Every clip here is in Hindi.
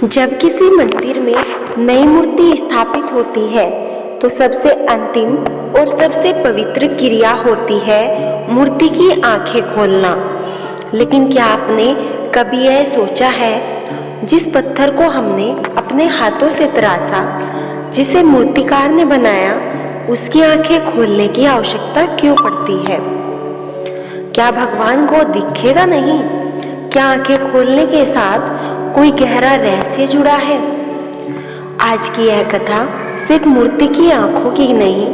जब किसी मंदिर में नई मूर्ति स्थापित होती है तो सबसे अंतिम और सबसे पवित्र क्रिया होती है मूर्ति की आंखें खोलना। लेकिन क्या आपने कभी यह सोचा है, जिस पत्थर को हमने अपने हाथों से तराशा, जिसे मूर्तिकार ने बनाया, उसकी आंखें खोलने की आवश्यकता क्यों पड़ती है? क्या भगवान को दिखेगा नहीं? क्या आंखें खोलने के साथ कोई गहरा रहस्य जुड़ा है? आज की यह कथा सिर्फ मूर्ति की आंखों की नहीं,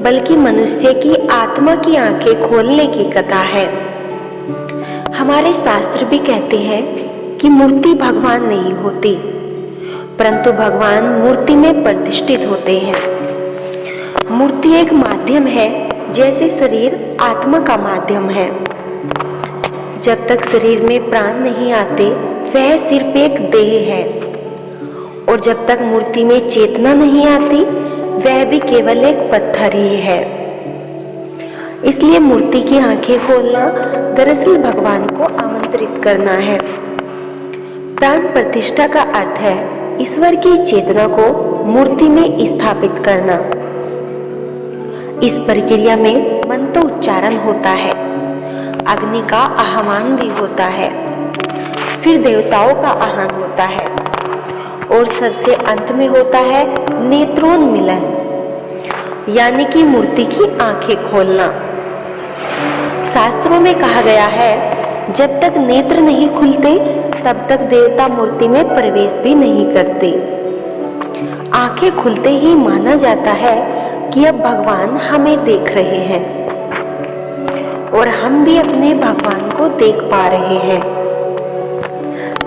बल्कि मनुष्य की आत्मा की आंखें खोलने की कथा है। हमारे शास्त्र भी कहते हैं कि मूर्ति भगवान नहीं होती, परंतु भगवान मूर्ति में प्रतिष्ठित होते हैं। मूर्ति एक माध्यम है, जैसे शरीर आत्मा का माध्यम है। जब तक शरीर में प्राण नहीं आते, वह सिर्फ एक देह है, और जब तक मूर्ति में चेतना नहीं आती, वह भी केवल एक पत्थर ही है। इसलिए मूर्ति की आंखें खोलना दरअसल भगवान को आमंत्रित करना है। प्राण प्रतिष्ठा का अर्थ है ईश्वर की चेतना को मूर्ति में स्थापित करना। इस प्रक्रिया में मंत्र उच्चारण होता है, अग्नि का आह्वान भी होता है, फिर देवताओं का आह्वान होता है, और सबसे अंत में होता है नेत्रोन्मीलन, यानी कि मूर्ति की आंखें खोलना। शास्त्रों में कहा गया है, जब तक नेत्र नहीं खुलते तब तक देवता मूर्ति में प्रवेश भी नहीं करते। आंखें खुलते ही माना जाता है कि अब भगवान हमें देख रहे हैं और हम भी अपने भगवान को देख पा रहे हैं।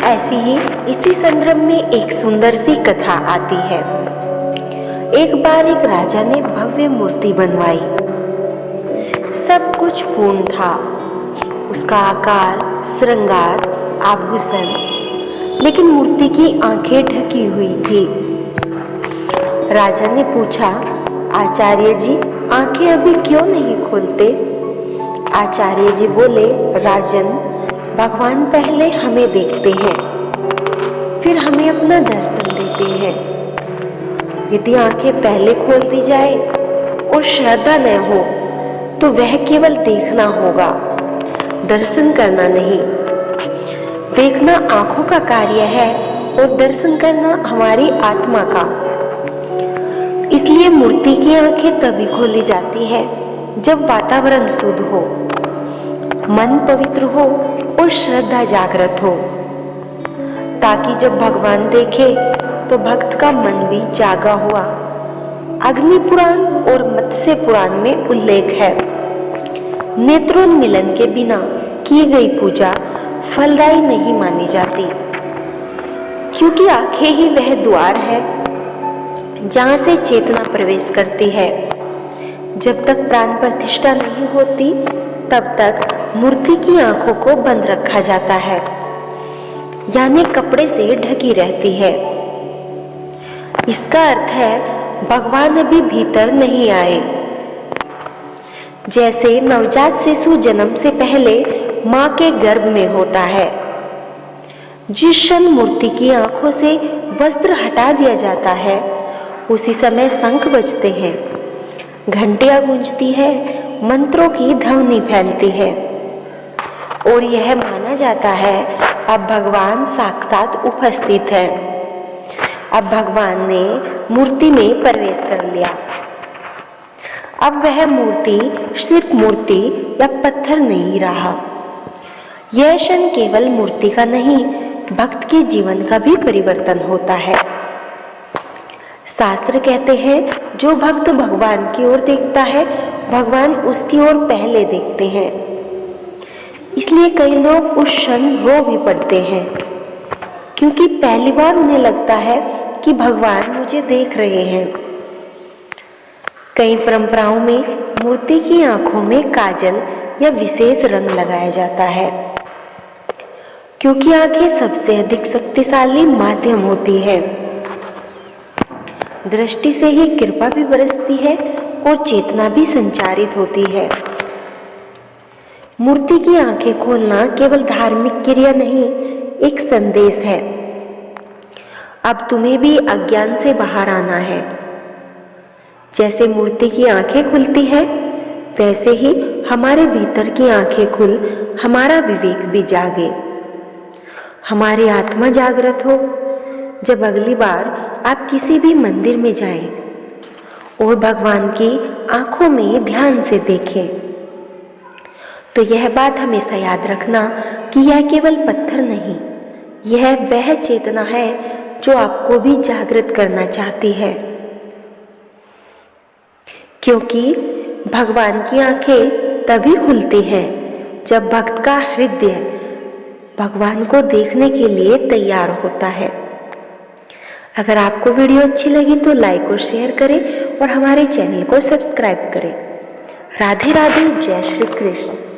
ऐसी ही इसी संदर्भ में एक सुंदर सी कथा आती है। एक बार एक राजा ने भव्य मूर्ति बनवाई। सब कुछ पूर्ण था, उसका आकार, श्रृंगार, आभूषण, लेकिन मूर्ति की आंखें ढकी हुई थी। राजा ने पूछा, आचार्य जी, आंखें अभी क्यों नहीं खोलते? आचार्य जी बोले, राजन, भगवान पहले हमें देखते हैं, फिर हमें अपना दर्शन देते हैं। यदि आंखें पहले खोल दी जाए और श्रद्धा न हो तो वह केवल देखना होगा, दर्शन करना नहीं। देखना आंखों का कार्य है और दर्शन करना हमारी आत्मा का। इसलिए मूर्ति की आंखें तभी खोली जाती है जब वातावरण शुद्ध हो, मन पवित्र हो और श्रद्धा जागृत हो, ताकि जब भगवान देखे तो भक्त का मन भी जागा हुआ। अग्नि पुराण और मत्स्य पुराण में उल्लेख है, नेत्रोन्मीलन के बिना की गई पूजा फलदायी नहीं मानी जाती, क्योंकि आंखें ही वह द्वार है जहां से चेतना प्रवेश करती है। जब तक प्राण प्रतिष्ठा नहीं होती, तब तक मूर्ति की आंखों को बंद रखा जाता है, यानी कपड़े से ढकी रहती है। इसका अर्थ है भगवान अभी भीतर नहीं आए। जैसे नवजात शिशु जन्म से पहले मां के गर्भ में होता है। जिस क्षण मूर्ति की आंखों से वस्त्र हटा दिया जाता है, उसी समय शंख बजते हैं, घंटियां गूंजती है, मंत्रों की ध्वनि फैलती है, और यह माना जाता है अब भगवान साक्षात उपस्थित है। अब भगवान ने मूर्ति में प्रवेश कर लिया। अब वह मूर्ति सिर्फ मूर्ति या पत्थर नहीं रहा। यह क्षण केवल मूर्ति का नहीं, भक्त के जीवन का भी परिवर्तन होता है। शास्त्र कहते हैं, जो भक्त भगवान की ओर देखता है, भगवान उसकी ओर पहले देखते हैं। इसलिए कई लोग उस क्षण रो भी पड़ते हैं, क्योंकि पहली बार उन्हें लगता है कि भगवान मुझे देख रहे हैं। कई परंपराओं में मूर्ति की आंखों में काजल या विशेष रंग लगाया जाता है, क्योंकि आंखें सबसे अधिक शक्तिशाली माध्यम होती है। दृष्टि से ही कृपा भी बरसती है और चेतना भी संचारित होती है। मूर्ति की आंखें खोलना केवल धार्मिक क्रिया नहीं, एक संदेश है। अब तुम्हें भी अज्ञान से बाहर आना है। जैसे मूर्ति की आंखें खुलती हैं, वैसे ही हमारे भीतर की आंखें खुल हमारा विवेक भी जागे, हमारी आत्मा जागृत हो। जब अगली बार आप किसी भी मंदिर में जाएं और भगवान की आंखों में ध्यान से देखें, तो यह बात हमेशा याद रखना कि यह केवल पत्थर नहीं, यह वह चेतना है जो आपको भी जागृत करना चाहती है। क्योंकि भगवान की आंखें तभी खुलती हैं जब भक्त का हृदय भगवान को देखने के लिए तैयार होता है। अगर आपको वीडियो अच्छी लगी तो लाइक और शेयर करें और हमारे चैनल को सब्सक्राइब करें। राधे राधे, जय श्री कृष्ण।